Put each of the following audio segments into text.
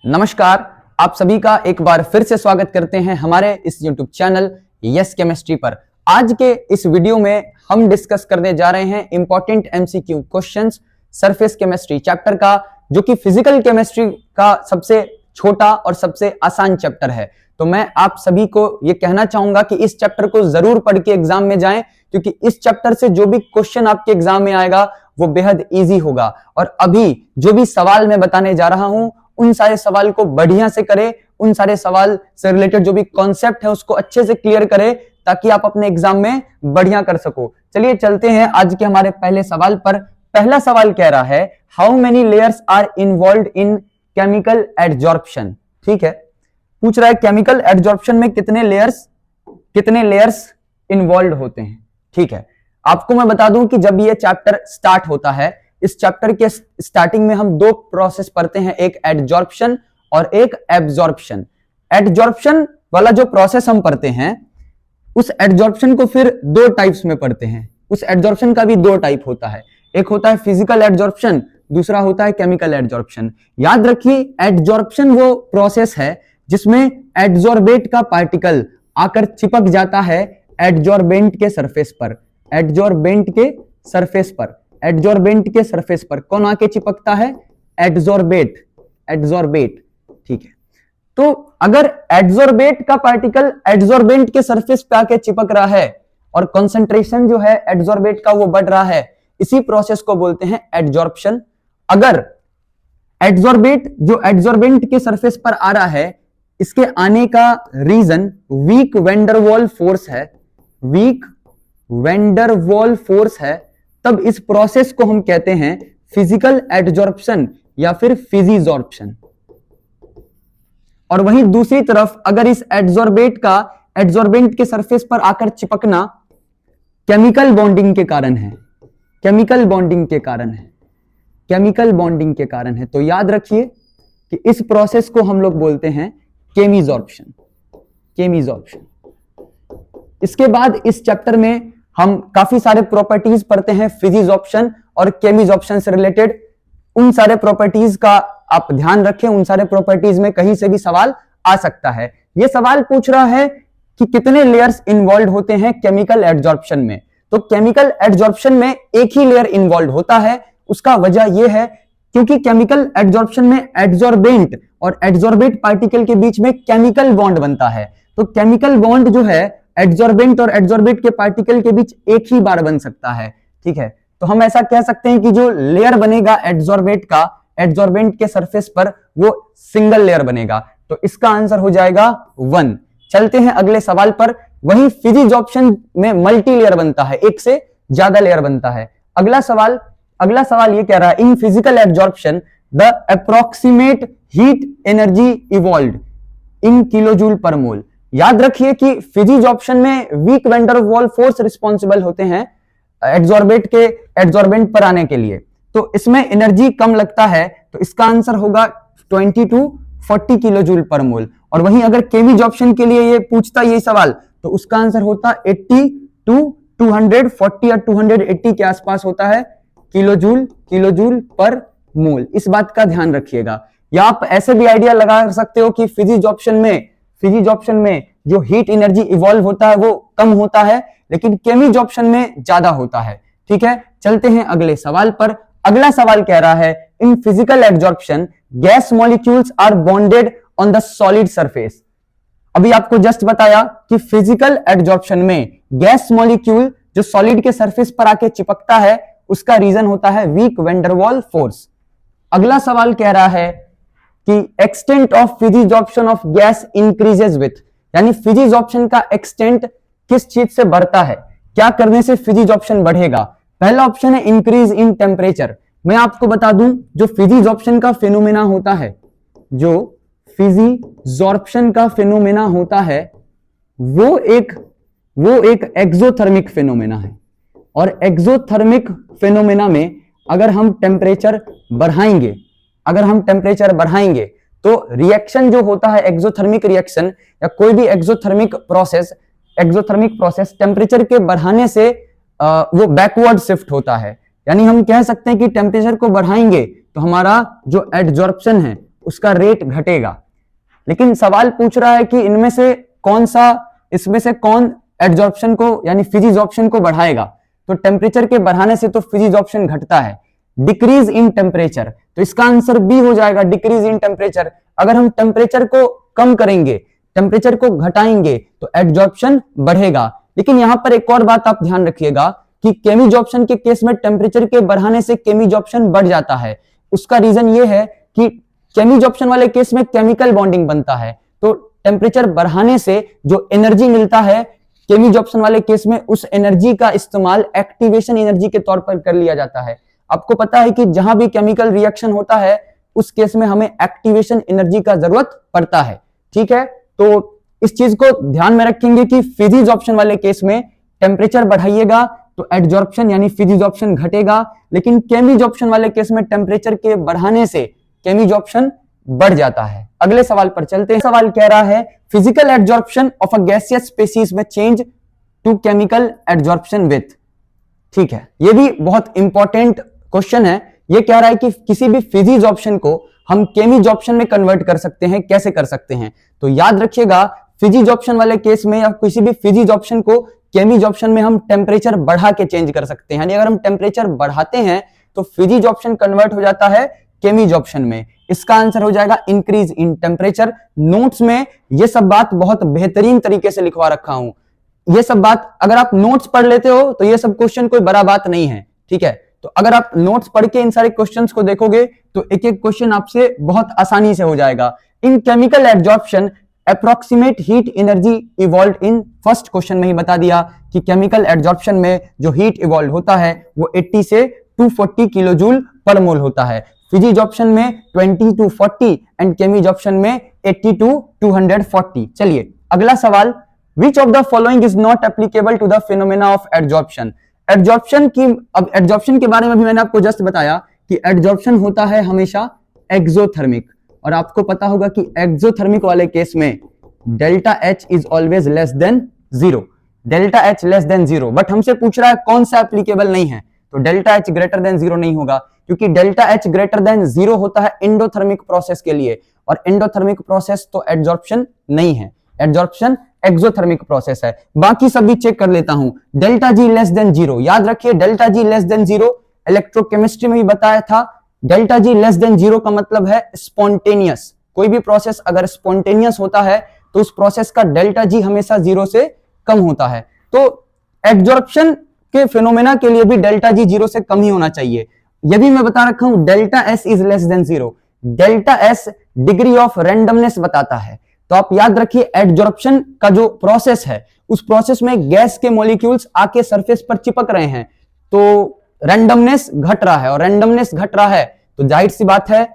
नमस्कार, आप सभी का एक बार फिर से स्वागत करते हैं हमारे इस YouTube चैनल यस केमिस्ट्री पर। आज के इस वीडियो में हम डिस्कस करने जा रहे हैं important MCQ questions surface chemistry chapter का, जो कि फिजिकल केमिस्ट्री का सबसे छोटा और सबसे आसान चैप्टर है। तो मैं आप सभी को यह कहना चाहूंगा कि इस चैप्टर को जरूर पढ़ के एग्जाम में जाएं, क्योंकि इस चैप्टर से जो भी क्वेश्चन आपके एग्जाम में आएगा वो बेहद इजी होगा। और अभी जो भी सवाल मैं बताने जा रहा हूं उन सारे सवाल को बढ़िया से करें, उन सारे सवाल से रिलेटेड जो भी कॉन्सेप्ट है उसको अच्छे से क्लियर करें, ताकि आप अपने एग्जाम में बढ़िया कर सको। चलिए चलते हैं आज के हमारे पहले सवाल पर। पहला सवाल कह रहा है how many layers are involved in chemical adsorption. ठीक है, पूछ रहा है केमिकल एडजॉर्प्शन में कितने लेयर्स इन्वॉल्व होते हैं। ठीक है, आपको मैं बता दूं कि जब ये चैप्टर स्टार्ट होता है, इस चैप्टर के स्टार्टिंग में हम दो प्रोसेस पढ़ते हैं, एक एडजॉर्प्शन और एक एब्जॉर्प्शन। एडजॉर्प्शन वाला जो प्रोसेस हम पढ़ते हैं, उस एडजॉर्प्शन को फिर दो टाइप्स में पढ़ते हैं। उस एडजॉर्प्शन का भी दो टाइप होता है, एक होता है फिजिकल एडजॉर्प्शन, दूसरा होता है केमिकल एडजॉर्प्शन। याद रखिए, एडजॉर्प्शन वो प्रोसेस है जिसमें एडजॉर्बेट का पार्टिकल आकर चिपक जाता है एडजॉर्बेंट के सरफेस पर। एडजॉर्बेंट के सरफेस पर कौन आके चिपकता है? एडजॉर्बेट। ठीक है, तो अगर एडजॉर्बेट का पार्टिकल एडजॉर्बेंट के सरफेस पे आके चिपक रहा है और कंसंट्रेशन जो है एडजॉर्बेट का वो बढ़ रहा है, इसी प्रोसेस को बोलते हैं एडजॉर्प्शन। अगर एडजॉर्बेट जो एडजॉर्बेंट के सरफेस पर आ रहा है, इसके आने का रीजन वीक वैंडरवॉल फोर्स है, तब इस प्रोसेस को हम कहते हैं फिजिकल एडजॉर्प्शन या फिर फिजिजॉर्प्शन। और वहीं दूसरी तरफ अगर इस एडजॉर्बेट का एडजॉर्बेंट के सरफेस पर आकर चिपकना केमिकल बॉन्डिंग के कारण है, तो याद रखिए कि इस प्रोसेस को हम लोग बोलते हैं केमिजॉर्प्शन। इसके बाद इस चैप्टर में हम काफी सारे प्रॉपर्टीज पढ़ते हैं फिजिजॉर्प्शन और केमिजॉर्प्शन से रिलेटेड। उन सारे प्रॉपर्टीज का आप ध्यान रखें, उन सारे प्रॉपर्टीज में कहीं से भी सवाल आ सकता है। यह सवाल पूछ रहा है कि कितने लेयर्स इन्वॉल्व होते हैं केमिकल एडजॉर्प्शन में। तो केमिकल एडजॉर्प्शन में एक ही लेयर इन्वॉल्व होता है। उसका वजह यह है क्योंकि केमिकल एडजॉर्प्शन में एडजॉर्बेंट और एडजॉर्बेट पार्टिकल के बीच में केमिकल बॉन्ड बनता है। तो केमिकल बॉन्ड जो है एडजॉर्बेंट और एडजॉर्बेट के पार्टिकल के बीच एक ही बार बन सकता है। ठीक है, तो हम ऐसा कह सकते हैं कि जो लेयर बनेगा एडजॉर्बेट का एडजॉर्बेंट के सरफेस पर, वो सिंगल लेयर बनेगा। तो इसका आंसर हो जाएगा 1। चलते हैं अगले सवाल पर। वहीं फिजिजॉर्प्शन में मल्टी लेयर बनता है, एक से ज्यादा लेयर बनता है। अगला सवाल ये कह रहा है in physical adsorption the approximate heat energy evolved in kilojoule पर मोल। याद रखिए कि फिजिजॉर्प्शन में वीक वैंडरवॉल फोर्स रिस्पॉन्सिबल होते हैं एडजॉर्बेंट पर आने के लिए, तो इसमें एनर्जी कम लगता है। तो इसका आंसर होगा 20 to 40 किलोजूल पर मोल। और वहीं अगर केमिजॉर्प्शन के लिए ये पूछता ये सवाल, तो उसका आंसर होता 80 to 240 या 280 के आसपास होता है किलोजूल पर मोल। इस बात का ध्यान रखिएगा। या आप ऐसे भी आइडिया लगा सकते हो कि फिजिजॉर्प्शन में जो हीट एनर्जी इवॉल्व होता है वो कम होता है, लेकिन केमिजॉर्प्शन में ज्यादा होता है। ठीक है, चलते हैं अगले सवाल पर। अगला सवाल कह रहा है in physical adsorption gas molecules are bonded on the solid surface. अभी आपको जस्ट बताया कि फिजिकल एडजॉर्प्शन में गैस मॉलिक्यूल जो सॉलिड के सरफेस पर आके चिपकता है, उसका रीजन होता है वीक वैंडरवॉल फोर्स। अगला सवाल कह रहा है कि extent of फिजिजॉर्प्शन of gas increases with, यानी फिजिजॉर्प्शन का एक्सटेंट किस चीज से बढ़ता है, क्या करने से फिजिजॉर्प्शन बढ़ेगा। पहला ऑप्शन है इंक्रीज इन टेम्परेचर। मैं आपको बता दूं जो फिजिजॉर्प्शन का फिनोमेना होता है, वो एक एक्सोथर्मिक फिनोमेना है। और एक्सोथर्मिक फिनोमेना में अगर हम टेम्परेचर बढ़ाएंगे तो रिएक्शन जो होता है एक्सोथर्मिक रिएक्शन या कोई भी एक्सोथर्मिक प्रोसेस टेम्परेचर के बढ़ाने से वो बैकवर्ड शिफ्ट होता है। यानी हम कह सकते हैं कि टेम्परेचर को बढ़ाएंगे तो हमारा जो एडजॉर्प्शन है उसका रेट घटेगा। लेकिन सवाल पूछ रहा है कि इनमें से इसमें से कौन एड्जॉर्प्शन को यानी फिजिजॉर्प्शन को बढ़ाएगा। तो टेम्परेचर के बढ़ाने से तो फिजिजॉर्प्शन घटता है। डिक्रीज इन टेम्परेचर, तो इसका आंसर बी हो जाएगा, डिक्रीज इन टेम्परेचर। अगर हम टेम्परेचर को कम करेंगे, टेम्परेचर को घटाएंगे तो एड्जॉर्प्शन बढ़ेगा। लेकिन यहां पर एक और बात आप ध्यान रखिएगा कि केमिजॉर्प्शन के केस में टेम्परेचर के बढ़ाने से केमिजॉर्प्शन बढ़ जाता है। उसका रीजन ये है कि केमिजॉर्प्शन वाले केस में केमिकल बॉन्डिंग बनता है, तो टेम्परेचर बढ़ाने से जो एनर्जी मिलता है केमिजॉर्प्शन वाले केस में, उस एनर्जी का इस्तेमाल एक्टिवेशन एनर्जी के तौर पर कर लिया जाता है। आपको पता है कि जहां भी केमिकल रिएक्शन होता है उस केस में हमें एक्टिवेशन एनर्जी का जरूरत पड़ता है। ठीक है, तो इस चीज को ध्यान में रखेंगे कि फिजिजॉर्प्शन वाले केस में टेम्परेचर बढ़ाइएगा तो एड्जॉर्प्शन यानी फिजिजॉर्प्शन घटेगा, लेकिन केमिजॉर्प्शन वाले केस में टेम्परेचर के बढ़ाने से केमिजॉर्प्शन बढ़ जाता है। अगले सवाल पर चलते हैं। सवाल कह रहा है physical adsorption of a gaseous species में change to chemical adsorption with. ठीक है, ये भी बहुत इंपॉर्टेंट क्वेश्चन है। ये कह रहा है कि किसी भी फिजिजॉर्प्शन को हम केमिजॉर्प्शन में कन्वर्ट कर सकते हैं, कैसे कर सकते हैं। तो याद रखिएगा फिजिजॉर्प्शन वाले केस में या किसी भी फिजिजॉर्प्शन को केमिजॉर्प्शन में हम टेम्परेचर बढ़ा के चेंज कर सकते हैं। यानी अगर हम टेम्परेचर बढ़ाते हैं तो फिजिजॉर्प्शन कन्वर्ट हो जाता है केमिजॉर्प्शन में। इसका आंसर हो जाएगा इंक्रीज इन टेम्परेचर। नोट्स में ये सब बात बहुत बेहतरीन तरीके से लिखवा रखा हूं। ये सब बात अगर आप नोट्स पढ़ लेते हो तो ये सब क्वेश्चन कोई बड़ा बात नहीं है। ठीक है, तो अगर आप नोट्स पढ़ के इन सारे क्वेश्चंस को देखोगे तो एक एक क्वेश्चन आपसे बहुत आसानी से हो जाएगा। इन chemical adsorption approximate heat energy evolve in, first question में ही बता दिया कि केमिकल एड्जॉर्प्शन में जो हीट इवॉल्व होता है वो 80 से 240 किलो जूल पर मोल होता है। फिजिजॉर्प्शन में 20 to 40 एंड केमिजॉर्प्शन में 80 to 240। चलिए अगला सवाल, which of the following is not applicable to the phenomena of adsorption. Adsorption की, अब एड्जॉर्प्शन के बारे में भी मैंने आपको जस्ट बताया कि एड्जॉर्प्शन होता है हमेशा एक्सोथर्मिक, और आपको पता होगा कि एक्सोथर्मिक वाले केस में delta H is always less than zero, delta H less than zero. But हमसे पूछ रहा है कौन सा एप्लीकेबल नहीं है, तो delta H greater than zero नहीं होगा, क्योंकि delta H greater than zero होता है एंडोथर्मिक प्रोसेस के लिए, और एंडोथर्मिक प्रोसेस तो एड्जॉर्प्शन नहीं है, एड्जॉर्प्शन एक्सोथर्मिक प्रोसेस है। बाकी सब भी चेक कर लेता हूं। Delta G less than zero, याद रखिए delta G less than zero electrochemistry में भी बताया था। Delta G less than zero का मतलब है स्पॉन्टेनियस। कोई भी प्रोसेस अगर स्पॉन्टेनियस होता है तो उस प्रोसेस का डेल्टा जी हमेशा जीरो से कम होता है। तो एड्जॉर्प्शन के फिनोमेना के लिए भी डेल्टा जी जीरो से कम ही होना चाहिए। ये भी मैं बता रखा हूं delta S is less than zero. Delta S degree of randomness बताता है। तो आप याद रखिए एड्जॉर्प्शन का जो प्रोसेस है उस प्रोसेस में गैस के मॉलिक्यूल्स आके सरफेस पर चिपक रहे हैं, तो रैंडमनेस घट रहा है, और रैंडमनेस घट रहा है तो जाहिर सी बात है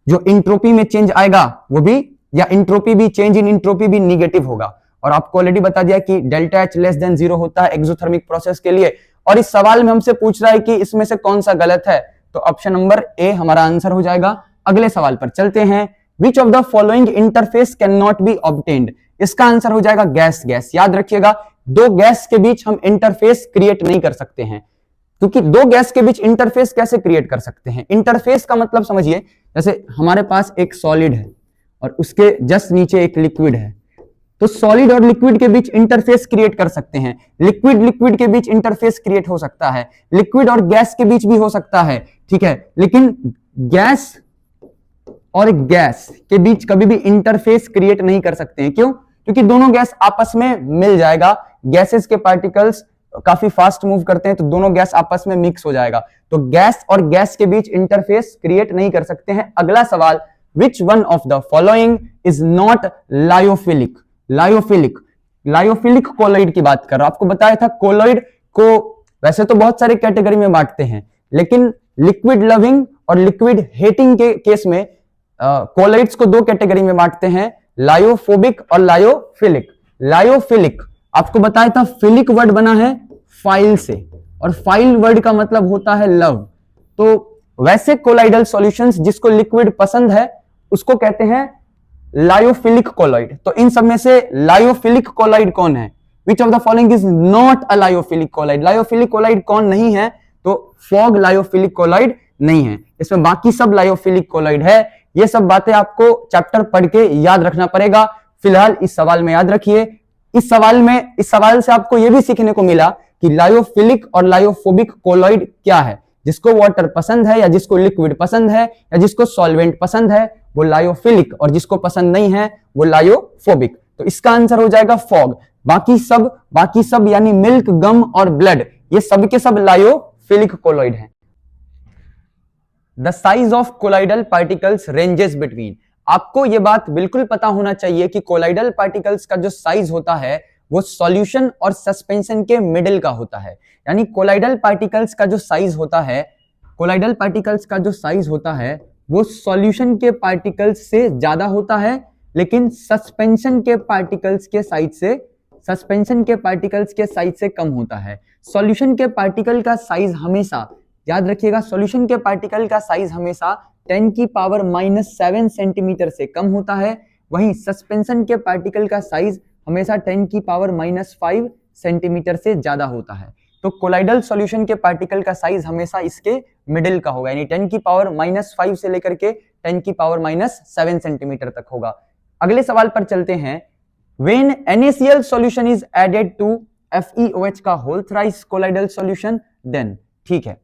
जो इंट्रोपी में चेंज आएगा वो भी, या इंट्रोपी भी, चेंज इन इंट्रोपी भी निगेटिव होगा। और आपको ऑलरेडी बता दिया कि delta H less than zero होता है एक्सोथर्मिक प्रोसेस के लिए। और इस सवाल में हमसे पूछ रहा है कि इसमें से कौन सा गलत है, तो ऑप्शन नंबर ए हमारा आंसर हो जाएगा। अगले सवाल पर चलते हैं। विच of the following interface can not be obtained. इसका आंसर हो जाएगा गैस। गैस याद रखिएगा, दो गैस के बीच हम इंटरफेस क्रिएट नहीं कर सकते हैं, क्योंकि दो गैस के बीच इंटरफेस कैसे क्रिएट कर सकते हैं। इंटरफेस का मतलब समझिए, जैसे हमारे पास एक सॉलिड है और उसके जस्ट नीचे एक लिक्विड है, तो सॉलिड और लिक्विड के बीच इंटरफेस क्रिएट कर सकते हैं। लिक्विड लिक्विड के बीच इंटरफेस क्रिएट हो सकता है, लिक्विड और गैस के बीच भी हो सकता है, ठीक है। लेकिन गैस और गैस के बीच कभी भी इंटरफेस क्रिएट नहीं कर सकते हैं। क्यों? क्योंकि दोनों गैस आपस में मिल जाएगा। गैसेस के पार्टिकल्स काफी फास्ट मूव करते हैं, तो दोनों गैस आपस में मिक्स हो जाएगा, तो गैस और गैस के बीच इंटरफेस क्रिएट नहीं कर सकते हैं। अगला सवाल, which one of the following is not lyophilic. Lyophilic, lyophilic colloid की बात कर रहा हूं। आपको बताया था कोलॉइड को वैसे तो बहुत सारी कैटेगरी में बांटते हैं, लेकिन लिक्विड लविंग और लिक्विड हेटिंग के केस में कोलॉइड्स को दो कैटेगरी में बांटते हैं, लायोफोबिक और लायोफिलिक। लायोफिलिक आपको बताया था, फिलिक वर्ड बना है फाइल से, और फाइल वर्ड का मतलब होता है लव। तो वैसे कोलाइडल सॉल्यूशंस जिसको लिक्विड पसंद है उसको कहते हैं लायोफिलिक कोलॉइड। तो इन सब में से लायोफिलिक कोलॉइड कौन है? Which of the following is not a lyophilic colloid. Lyophilic colloid कौन नहीं है? तो फॉग लायोफिलिक कोलॉइड नहीं है। इसमें बाकी सब लायोफिलिक कोलॉइड है। ये सब बातें आपको चैप्टर पढ़ के याद रखना पड़ेगा। फिलहाल इस सवाल में याद रखिए, इस सवाल से आपको यह भी सीखने को मिला कि लायोफिलिक और लायोफोबिक कोलॉइड क्या है। जिसको वाटर पसंद है या जिसको लिक्विड पसंद है या जिसको सॉल्वेंट पसंद है वो लायोफिलिक, और जिसको पसंद नहीं है वो लायोफोबिक। तो इसका आंसर हो जाएगा फॉग। बाकी सब यानी मिल्क, गम और ब्लड, ये सब के सब लायोफिलिक कोलॉइड हैं। The size of colloidal particles ranges between, आपको यह बात बिल्कुल पता होना चाहिए कि कोलाइडल पार्टिकल्स का जो साइज होता है वो सॉल्यूशन और सस्पेंशन के मिडिल का होता है। यानी कोलाइडल पार्टिकल्स का जो साइज होता है वो सॉल्यूशन के पार्टिकल्स से ज्यादा होता है, लेकिन सस्पेंशन के पार्टिकल्स के साइज से कम होता है। सॉल्यूशन के पार्टिकल का साइज हमेशा, याद रखिएगा, सॉल्यूशन के पार्टिकल का साइज हमेशा 10⁻⁷ सेंटीमीटर से कम होता है। वहीं सस्पेंशन के पार्टिकल का साइज हमेशा 10⁻⁵ सेंटीमीटर से ज्यादा होता है। तो कोलाइडल सॉल्यूशन के पार्टिकल का साइज हमेशा इसके मिडिल का होगा, यानी 10⁻⁵ से लेकर के 10⁻⁷ सेंटीमीटर तक होगा। अगले सवाल पर चलते हैं। When NaCl solution is added to FeOH का whole thrice colloidal solution, then, ठीक है,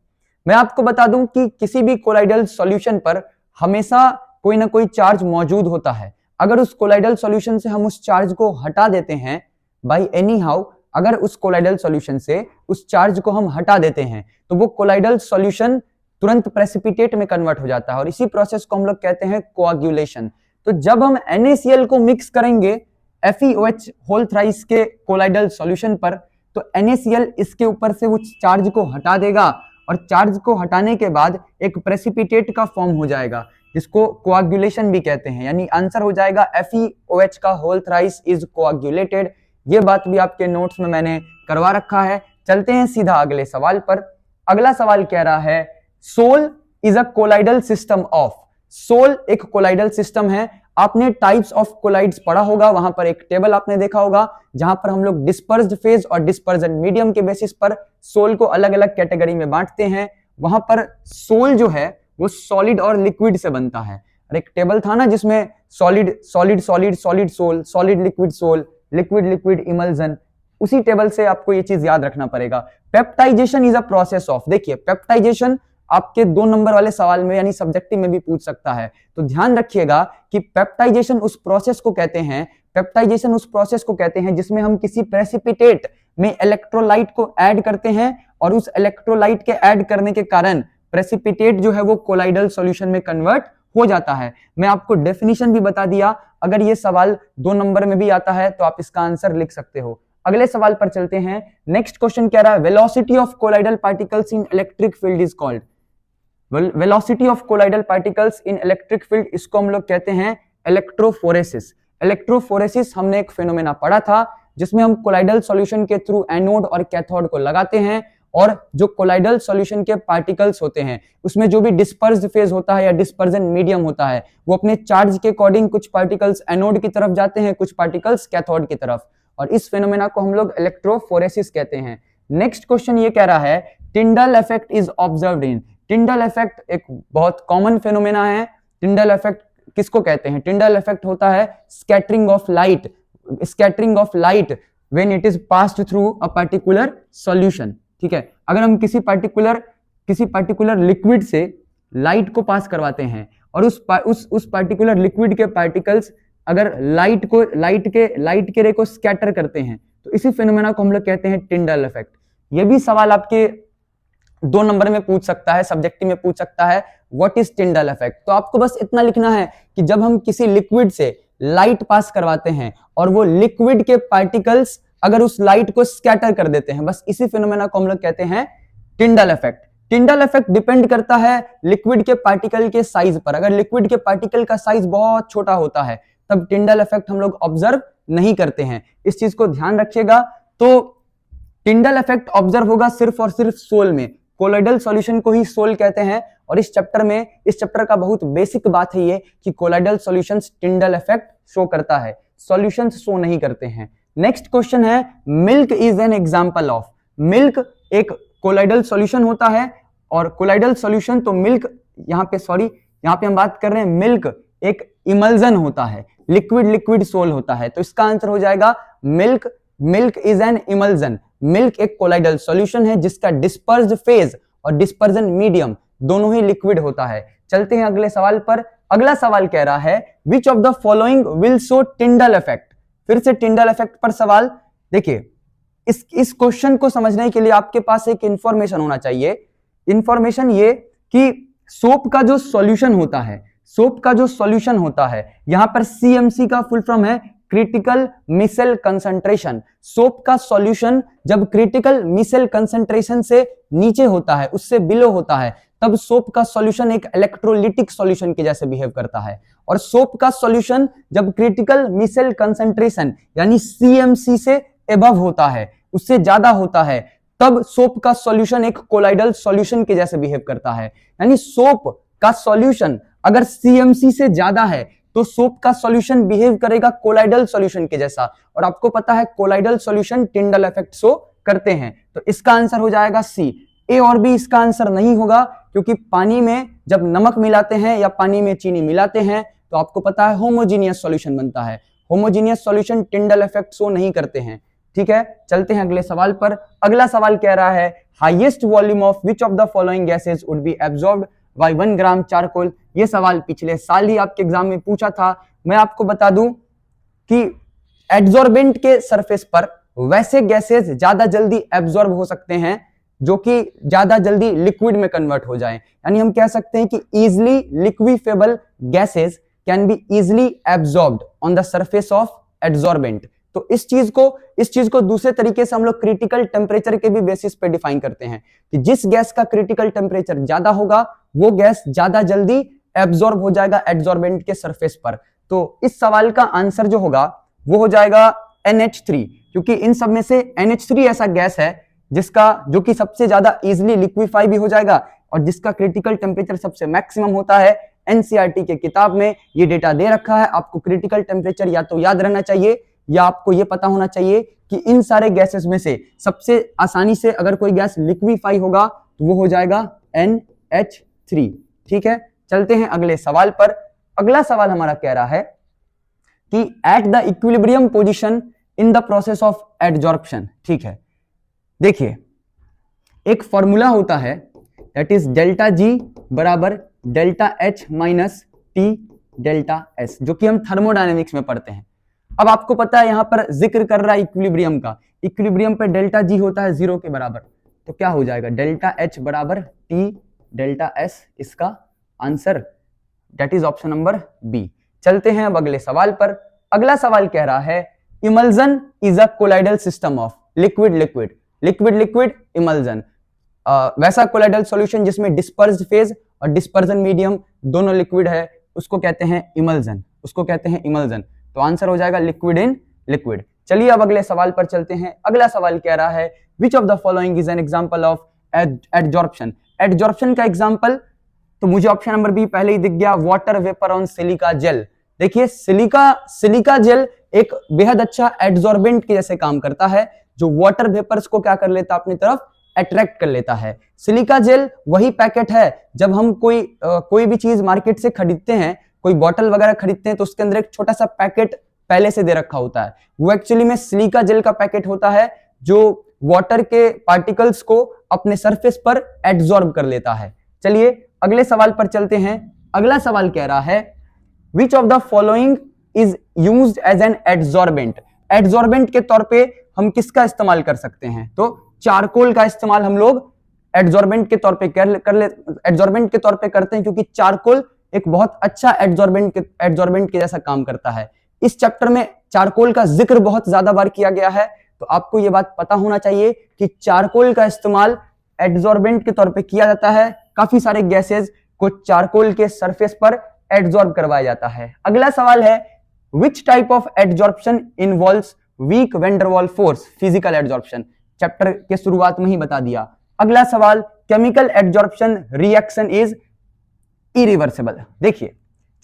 मैं आपको बता दूं कि किसी भी कोलाइडल सॉल्यूशन पर हमेशा कोई ना कोई चार्ज मौजूद होता है। अगर उस कोलाइडल सॉल्यूशन से हम उस चार्ज को हटा देते हैं, बाय एनी हाउ, अगर उस कोलाइडल सॉल्यूशन से उस चार्ज को हम हटा देते हैं तो वो कोलाइडल सॉल्यूशन तुरंत प्रेसिपिटेट में कन्वर्ट हो जाता है, और इसी प्रोसेस को हम लोग कहते हैं कोआगुलेशन। तो जब हम NaCl को मिक्स करेंगे FeOH होल थ्राइस के कोलाइडल सॉल्यूशन पर, तो NaCl इसके ऊपर से उस चार्ज को हटा देगा, और चार्ज को हटाने के बाद एक प्रेसिपिटेट का फॉर्म हो जाएगा, जिसको कोआगुलेशन भी कहते हैं। यानी आंसर हो जाएगा FeOH का होल थ्राइस इज कोआगुलेटेड। ये बात भी आपके नोट्स में मैंने करवा रखा है। चलते हैं सीधा अगले सवाल पर। अगला सवाल कह रहा है sol is a colloidal system of. Sol एक कोलाइडल सिस्टम है। आपने टाइप्स ऑफ कोलाइड्स पढ़ा होगा, वहां पर एक टेबल आपने देखा होगा जहां पर हम लोग डिस्पर्स्ड फेज और डिस्पर्जन मीडियम के बेसिस पर सोल को अलग अलग कैटेगरी में बांटते हैं। वहां पर सोल जो है वो सॉलिड और लिक्विड से बनता है। और एक टेबल था ना जिसमें solid solid solid solid sol, solid liquid sol, liquid liquid emulsion, उसी टेबल से आपको ये चीज याद रखना पड़ेगा। Peptization is a process of, देखिए पेप्टाइजेशन आपके 2 नंबर वाले सवाल में यानी सब्जेक्टिव में भी पूछ सकता है। तो ध्यान रखिएगा कि पेप्टाइजेशन उस प्रोसेस को कहते हैं जिसमें हम किसी प्रेसिपिटेट में इलेक्ट्रोलाइट को ऐड करते हैं, और उस इलेक्ट्रोलाइट के ऐड करने के कारण प्रेसिपिटेट जो है वो कोलाइडल सॉल्यूशन में कन्वर्ट हो जाता है। मैं आपको डेफिनेशन भी बता दिया। अगर ये सवाल 2 नंबर में भी आता है तो आप इसका आंसर लिख सकते हो। अगले सवाल पर चलते हैं। नेक्स्ट क्वेश्चन कह रहा है velocity of colloidal particles in electric field is called. Velocity of colloidal particles in electric field, इसको हम लोग कहते हैं इलेक्ट्रोफोरेसिस। इलेक्ट्रोफोरेसिस हमने एक फेनोमेना पढ़ा था जिसमें हम कोलाइडल सॉल्यूशन के थ्रू एनोड और कैथोड को लगाते हैं, और जो कोलाइडल सॉल्यूशन के पार्टिकल्स होते हैं उसमें जो भी डिस्पर्स्ड फेज होता है या डिस्पर्जन मीडियम होता है वो अपने चार्ज के अकॉर्डिंग कुछ पार्टिकल्स एनोड की तरफ जाते हैं, कुछ पार्टिकल्स कैथोड की तरफ, और इस फेनोमेना को हम लोग इलेक्ट्रोफोरेसिस कहते हैं। नेक्स्ट क्वेश्चन ये कह रहा है Tyndall effect is observed in. Tyndall effect एक बहुत कॉमन फेनोमेना है। टिंडल इफेक्ट किसको कहते हैं? टिंडल इफेक्ट होता है scattering of light when it is passed through a particular solution. ठीक है, अगर हम किसी पार्टिकुलर लिक्विड से लाइट को पास करवाते हैं और उस पार्टिकुलर लिक्विड के पार्टिकल्स अगर लाइट के रे को स्कैटर करते हैं तो इसी फेनोमेना को हम लोग कहते हैं टिंडल इफेक्ट। ये भी सवाल आपके 2 नंबर में पूछ सकता है, सब्जेक्टिव में पूछ सकता है, व्हाट इज टिंडल इफेक्ट। तो आपको बस इतना लिखना है कि जब हम किसी लिक्विड से लाइट पास करवाते हैं और वो लिक्विड के पार्टिकल्स अगर उस लाइट को स्कैटर कर देते हैं, बस इसी फिनोमेना को हम लोग कहते हैं Tyndall effect. Tyndall effect depend करता है लिक्विड के पार्टिकल के साइज पर। अगर लिक्विड के पार्टिकल का साइज बहुत छोटा होता है तब टिंडल इफेक्ट हम लोग ऑब्जर्व नहीं करते हैं, इस चीज को ध्यान रखिएगा। तो टिंडल इफेक्ट ऑब्जर्व होगा सिर्फ और सिर्फ सोल में, कोलाइडल सॉल्यूशन को ही सोल कहते हैं। और इस चैप्टर का बहुत बेसिक बात है ये कि colloidal solutions Tyndall effect show करता है, सॉल्यूशंस शो नहीं करते हैं। नेक्स्ट क्वेश्चन है milk is an example of. Milk एक कोलाइडल सॉल्यूशन होता है, और कोलाइडल सॉल्यूशन तो मिल्क यहाँ पे यहाँ पे हम बात कर रहे हैं मिल्क एक इमल्जन होता है, लिक्विड लिक्विड सोल होता है, तो इसका आंसर हो जाएगा milk. Milk is an emulsion. Milk एक कोलाइडल सॉल्यूशन है जिसका डिस्पर्स्ड फेज और डिस्पर्जन मीडियम दोनों ही लिक्विड होता है। चलते हैं अगले सवाल पर। अगला सवाल कह रहा है which of the following will show Tyndall effect. फिर से टिंडल इफेक्ट पर सवाल। देखिए इस क्वेश्चन को समझने के लिए आपके पास एक इंफॉर्मेशन होना चाहिए। इंफॉर्मेशन ये कि सोप का जो सॉल्यूशन होता है, सोप का जो सॉल्यूशन होता है, यहां पर सीएमसी का फुल फॉर्म है क्रिटिकल मिसेल कंसंट्रेशन। सोप का सॉल्यूशन जब क्रिटिकल मिसेल कंसंट्रेशन से नीचे होता है, उससे बिलो होता है, तब सोप का सॉल्यूशन एक इलेक्ट्रोलिटिक सॉल्यूशन के जैसे बिहेव करता है। और सोप का सॉल्यूशन जब क्रिटिकल मिसेल कंसंट्रेशन यानी सीएमसी से एबव होता है, उससे ज्यादा होता है, तब सोप का सॉल्यूशन एक कोलाइडल सॉल्यूशन के जैसे बिहेव करता है। यानी सोप का सॉल्यूशन अगर सीएमसी से ज्यादा है तो सोप का सॉल्यूशन बिहेव करेगा कोलाइडल सॉल्यूशन के जैसा। और आपको पता है colloidal solution Tyndall effect show करते हैं, तो इसका आंसर हो जाएगा सी। ए और बी इसका आंसर नहीं होगा, क्योंकि पानी में जब नमक मिलाते हैं या पानी में चीनी मिलाते हैं तो आपको पता है होमोजीनियस सॉल्यूशन बनता है। Homogeneous solution Tyndall effect show नहीं करते हैं। ठीक है, चलते हैं अगले सवाल पर। अगला सवाल कह रहा है highest volume of which of the following gases would be absorbed bye 1 gram charcoal. ये सवाल पिछले साल ही आपके एग्जाम में पूछा था। मैं आपको बता दूं कि एड्सॉर्बेंट के सरफेस पर वैसे गैसेज ज्यादा एब्जॉर्ब एब्जॉर्ब हो सकते हैं जो कि ज्यादा जल्दी लिक्विड में कन्वर्ट हो जाए। यानी हम कह सकते हैं कि easily liquefiable gases can be easily absorbed on the surface of adsorbent. तो इस चीज को दूसरे तरीके से हम लोग क्रिटिकल टेम्परेचर के भी बेसिस पे डिफाइन करते हैं कि जिस गैस का क्रिटिकल टेम्परेचर ज्यादा होगा वो गैस ज्यादा जल्दी एब्जॉर्ब हो जाएगा एड्सॉर्बेंट के सरफेस पर। तो इस सवाल का आंसर जो होगा वो हो जाएगा NH3, क्योंकि इन सब में से NH3 ऐसा गैस है जो कि सबसे ज्यादा इजिली लिक्विफाई भी हो जाएगा और जिसका क्रिटिकल टेम्परेचर सबसे मैक्सिमम होता है। एनसीईआरटी के किताब में ये डेटा दे रखा है। आपको क्रिटिकल टेम्परेचर या तो याद रहना चाहिए या आपको ये पता होना चाहिए कि इन सारे गैसेस में से सबसे आसानी से अगर कोई गैस लिक्विफाई होगा तो वो हो जाएगा NH3। ठीक है, चलते हैं अगले सवाल पर। अगला सवाल हमारा कह रहा है कि at the equilibrium position in the process of adsorption. ठीक है, देखिए एक फॉर्मूला होता है दैट इज डेल्टा जी बराबर delta H minus T delta S, जो कि हम थर्मोडायनेमिक्स में पढ़ते हैं। अब आपको पता है यहां पर जिक्र कर रहा है इक्विलिब्रियम का। इक्विलिब्रियम पे डेल्टा जी होता है 0 के बराबर, तो क्या हो जाएगा डेल्टा एच बराबर टी डेल्टा एस। इसका answer that is option number B. चलते हैं अब अगले सवाल पर। अगला सवाल कह रहा है emulsion is a colloidal system of liquid liquid liquid liquid emulsion. वैसा कोलाइडल सॉल्यूशन जिसमें डिस्पर्स्ड फेज और डिस्पर्जन मीडियम दोनों लिक्विड है उसको कहते हैं इमल्जन, उसको कहते हैं इमल्जन। तो आंसर हो जाएगा लिक्विड इन लिक्विड। चलिए अब अगले सवाल पर चलते हैं। अगला सवाल कह रहा है which of the following is an example of adsorption. Adsorption का एग्जांपल तो मुझे ऑप्शन नंबर बी पहले ही दिख गया, water vapour on silica gel. देखिए सिलिका जेल एक बेहद अच्छा एडजॉर्बेंट के जैसे काम करता है, जो वाटर वेपर्स को क्या कर लेता है अपनी तरफ अट्रैक्ट कर लेता है। सिलिका जेल वही पैकेट है जब हम कोई भी चीज मार्केट से खरीदते हैं, कोई बॉटल वगैरह खरीदते हैं तो उसके अंदर एक छोटा सा पैकेट पहले से दे रखा होता है। वो एक्चुअली में सिलिका जेल का पैकेट होता है जो वाटर के पार्टिकल्स को अपने सरफेस पर एब्जॉर्ब कर लेता है। चलिए अगले सवाल पर चलते हैं। अगला सवाल कह रहा है which of the following is used as an adsorbent. Adsorbent के तौर पे हम किसका इस्तेमाल कर सकते हैं? तो चारकोल का इस्तेमाल हम लोग एड्सॉर्बेंट के तौर पे एड्सॉर्बेंट के तौर पे करते हैं, क्योंकि चारकोल एक बहुत अच्छा एड्सॉर्बेंट के जैसा काम करता है। इस चैप्टर में चारकोल का जिक्र बहुत ज्यादा बार किया गया है, तो आपको यह बात पता होना चाहिए कि चारकोल का इस्तेमाल एड्सॉर्बेंट के तौर पे किया जाता है। काफी सारे गैसेज को चारकोल के सरफेस पर एड्सॉर्ब करवाया जाता है। अगला सवाल है which type of adsorption involves weak van der Waal force physical adsorption. Chapter के शुरुआत में ही बता दिया। अगला सवाल chemical adsorption reaction is irreversible. देखिए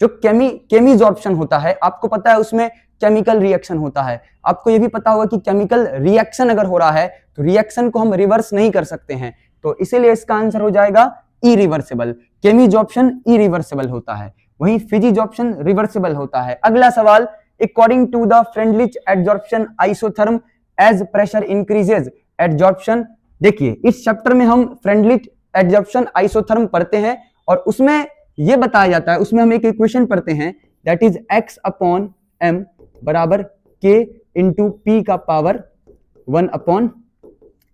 जो केमिजॉर्प्शन होता है आपको पता है उसमें केमिकल रिएक्शन होता है। आपको यह भी पता होगा कि केमिकल रिएक्शन अगर हो रहा है तो रिएक्शन को हम रिवर्स नहीं कर सकते हैं, तो इसीलिए इसका आंसर हो जाएगा इरिवर्सिबल, केमिजॉर्प्शन इरिवर्सिबल होता है, वहीं फिजिजॉर्प्शन रिवर्सिबल होता है। अगला सवाल, according to the Freundlich adsorption isotherm as pressure increases adsorption. देखिए इस चैप्टर में हम फ्रेंडलिच एडजॉर्प्शन आइसोथर्म पढ़ते हैं और उसमें यह बताया जाता है, उसमें हम एक इक्वेशन पढ़ते हैं that is x upon m बराबर k इंटू पी का पावर 1 अपॉन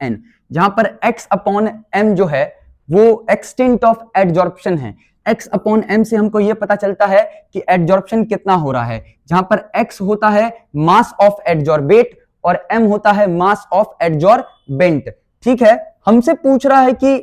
n, जहां पर x अपॉन m जो है वो एक्सटेंट ऑफ एडजॉर्प्शन है। x अपॉन m से हमको यह पता चलता है कि एडजॉर्प्शन कितना हो रहा है, जहां पर x होता है मास ऑफ एडजॉर्बेट और m होता है मास ऑफ एडजॉर्बेंट। ठीक है, हमसे पूछ रहा है कि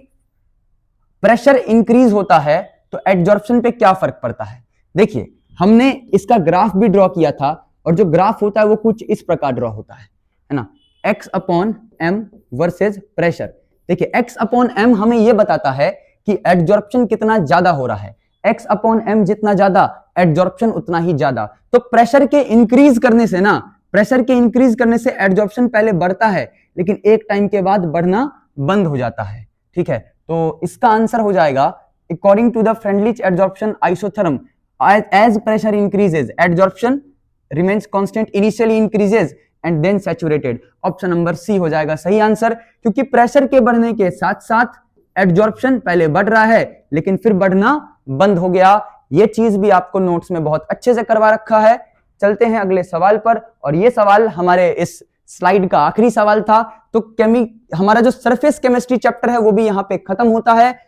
प्रेशर इंक्रीज होता है तो एडजॉर्प्शन पे क्या फर्क पड़ता है। देखिए हमने इसका ग्राफ भी ड्रॉ किया था और जो ग्राफ होता है वो कुछ इस प्रकार ड्रॉ होता है ना, x upon m versus pressure. देखिए x अपॉन m हमें यह बताता है कि एडजॉर्प्शन कितना ज्यादा हो रहा है, x अपॉन m जितना ज्यादा एडजॉर्प्शन उतना ही ज्यादा। तो प्रेशर के इंक्रीज करने से ना, प्रेशर के इंक्रीज करने से एडजॉर्प्शन पहले बढ़ता है लेकिन एक टाइम के बाद बढ़ना बंद हो जाता है। ठीक है, तो इसका आंसर हो जाएगा according to the Freundlich adsorption isotherm as pressure increases adsorption remains constant, initially increases and then saturated। Option number C हो जाएगा सही आंसर, क्योंकि प्रेशर के बढ़ने के साथ साथ एडजॉर्प्शन पहले बढ़ रहा है लेकिन फिर बढ़ना बंद हो गया। यह चीज भी आपको नोट्स में बहुत अच्छे से करवा रखा है। चलते हैं अगले सवाल पर, और यह सवाल हमारे इस स्लाइड का आखिरी सवाल था। तो हमारा जो सरफेस केमिस्ट्री चैप्टर है वो भी यहाँ पे खत्म होता है।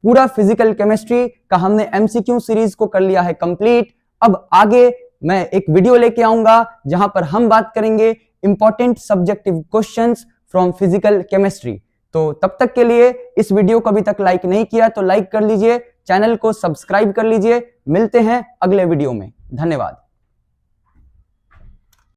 पूरा फिजिकल केमिस्ट्री का हमने एमसीक्यू सीरीज को कर लिया है कंप्लीट। अब आगे मैं एक वीडियो लेके आऊंगा जहां पर हम बात करेंगे important subjective questions from physical chemistry. तो तब तक के लिए इस वीडियो को अभी तक लाइक नहीं किया तो लाइक कर लीजिए, चैनल को सब्सक्राइब कर लीजिए। मिलते हैं अगले वीडियो में, धन्यवाद।